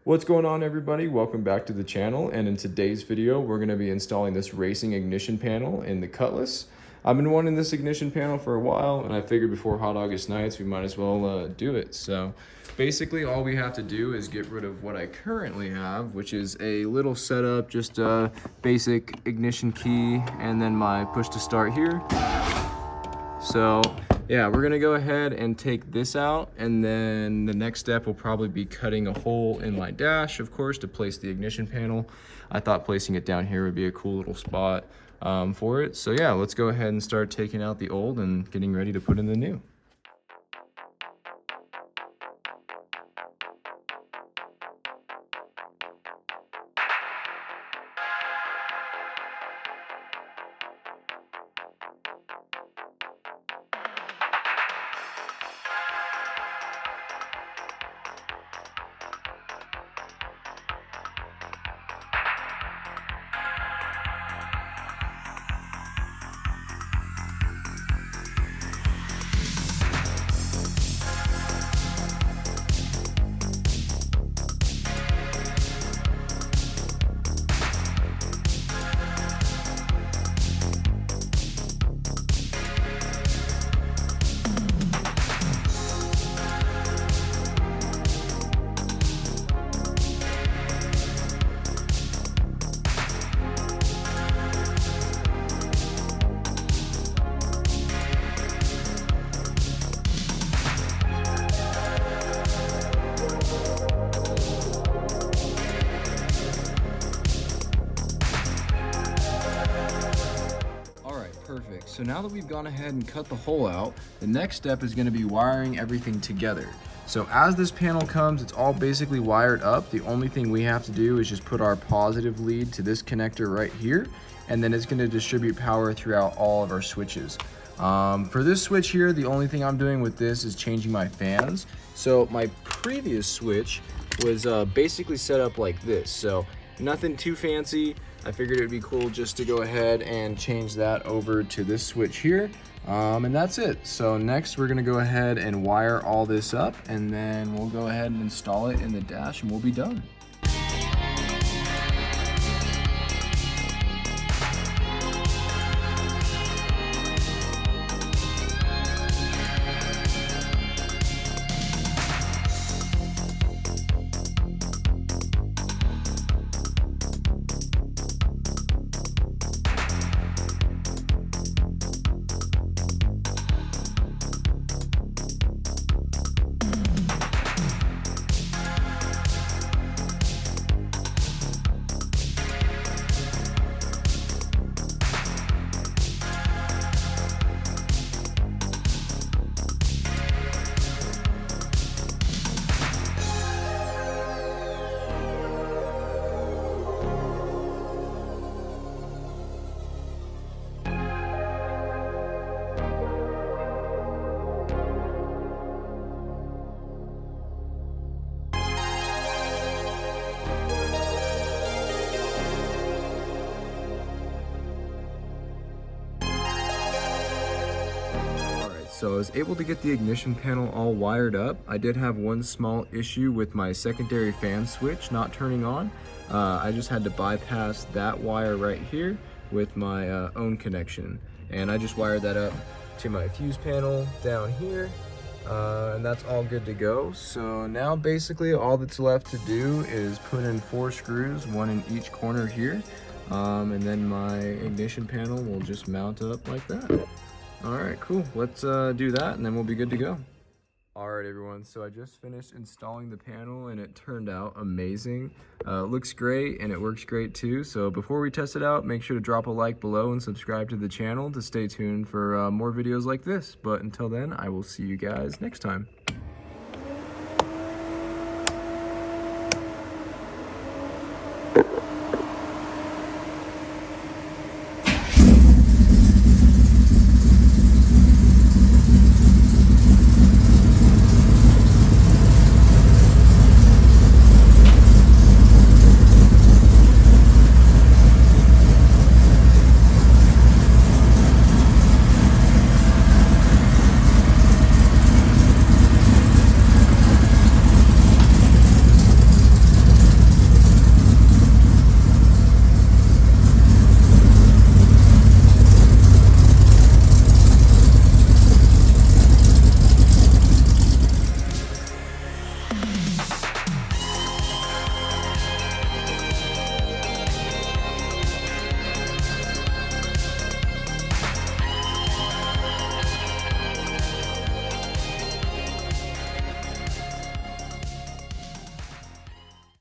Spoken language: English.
What's going on, everybody? Welcome back to the channel, and in today's video we're going to be installing this racing ignition panel in the Cutlass. I've been wanting this ignition panel for a while, and I figured before Hot August nights we might as well do it. So basically all we have to do is get rid of what I currently have, which is a little setup, just a basic ignition key and then my push to start here. So yeah, we're gonna go ahead and take this out, and then the next step will probably be cutting a hole in my dash, of course, to place the ignition panel. I thought placing it down here would be a cool little spot for it. So yeah, let's go ahead and start taking out the old and getting ready to put in the new. Perfect. So now that we've gone ahead and cut the hole out, the next step is going to be wiring everything together. So as this panel comes, it's all basically wired up. The only thing we have to do is just put our positive lead to this connector right here, and then it's going to distribute power throughout all of our switches. For this switch here, the only thing I'm doing with this is changing my fans. So my previous switch was basically set up like this. So nothing too fancy. I figured it would be cool just to go ahead and change that over to this switch here. And that's it. So next we're gonna go ahead and wire all this up, and then we'll go ahead and install it in the dash and we'll be done. So I was able to get the ignition panel all wired up. I did have one small issue with my secondary fan switch not turning on. I just had to bypass that wire right here with my own connection. And I just wired that up to my fuse panel down here. And that's all good to go. So now basically all that's left to do is put in 4 screws, one in each corner here. And then my ignition panel will just mount up like that. All right, cool. Let's do that and then we'll be good to go. All right, everyone. So I just finished installing the panel and it turned out amazing. It looks great and it works great too. So before we test it out, make sure to drop a like below and subscribe to the channel to stay tuned for more videos like this. But until then, I will see you guys next time.